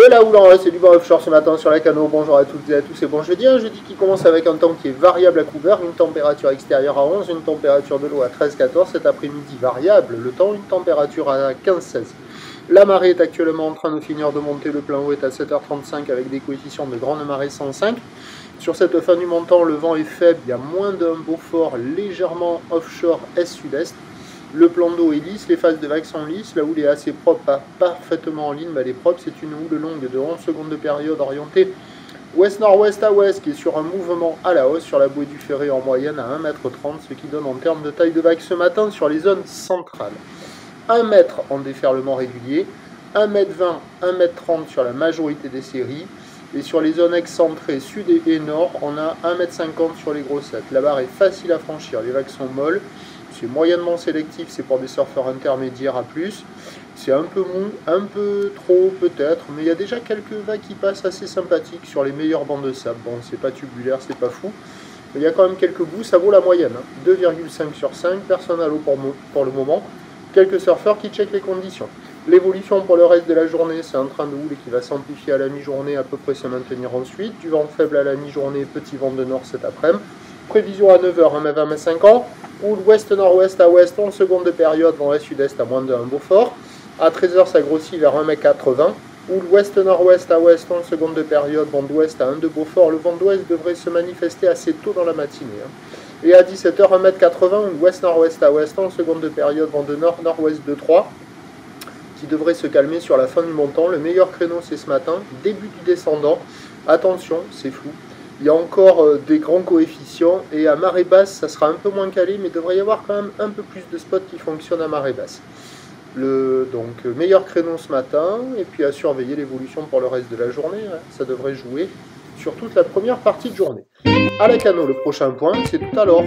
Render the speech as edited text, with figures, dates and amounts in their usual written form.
la houle, c'est du bon offshore ce matin sur la Cano. Bonjour à toutes et à tous et bon jeudi. Un jeudi qui commence avec un temps qui est variable à couvert, une température extérieure à 11, une température de l'eau à 13-14. Cet après-midi variable, le temps, une température à 15-16. La marée est actuellement en train de finir de monter, le plein haut est à 7h35 avec des coefficients de grande marée 105. Sur cette fin du montant, le vent est faible, il y a moins d'un Beaufort légèrement offshore est-sud-est. Le plan d'eau est lisse, les phases de vagues sont lisses, la houle est assez propre, pas parfaitement en ligne, mais elle est propre. C'est une houle longue de 11 secondes de période orientée ouest-nord-ouest à ouest, qui est sur un mouvement à la hausse sur la bouée du Ferré en moyenne à 1,30 m, ce qui donne en termes de taille de vague ce matin sur les zones centrales 1 m en déferlement régulier, 1,20 m, 1,30 m sur la majorité des séries, et sur les zones excentrées sud et nord, on a 1,50 m sur les grossettes. La barre est facile à franchir, les vagues sont molles. C'est moyennement sélectif, c'est pour des surfeurs intermédiaires à plus. C'est un peu mou, un peu trop peut-être, mais il y a déjà quelques vagues qui passent assez sympathiques sur les meilleurs bancs de sable. Bon, c'est pas tubulaire, c'est pas fou. Mais il y a quand même quelques bouts, ça vaut la moyenne. 2,5 sur 5, personne à l'eau pour le moment. Quelques surfeurs qui checkent les conditions. L'évolution pour le reste de la journée, c'est un train de houle qui va s'amplifier à la mi-journée, à peu près se maintenir ensuite. Du vent faible à la mi-journée, petit vent de nord cet après-midi. Prévision à 9h, 1,20 m 50. Houle ouest-nord-ouest à ouest, 11 secondes de période, vent est-sud-est à moins de 1 Beaufort. À 13h, ça grossit vers 1,80 m. Houle ouest-nord-ouest à ouest, 11 secondes de période, vent d'ouest à 1 de Beaufort. Le vent d'ouest devrait se manifester assez tôt dans la matinée. Et à 17h, 1,80 m, houle ouest-nord-ouest à ouest, 11 secondes de période, vent de nord-nord-ouest de 3, qui devrait se calmer sur la fin du montant. Le meilleur créneau, c'est ce matin, début du descendant. Attention, c'est flou. Il y a encore des grands coefficients et à marée basse, ça sera un peu moins calé, mais il devrait y avoir quand même un peu plus de spots qui fonctionnent à marée basse. Donc, meilleur créneau ce matin, et puis à surveiller l'évolution pour le reste de la journée. Ça devrait jouer sur toute la première partie de journée. À la Cano, le prochain point, c'est tout à l'heure.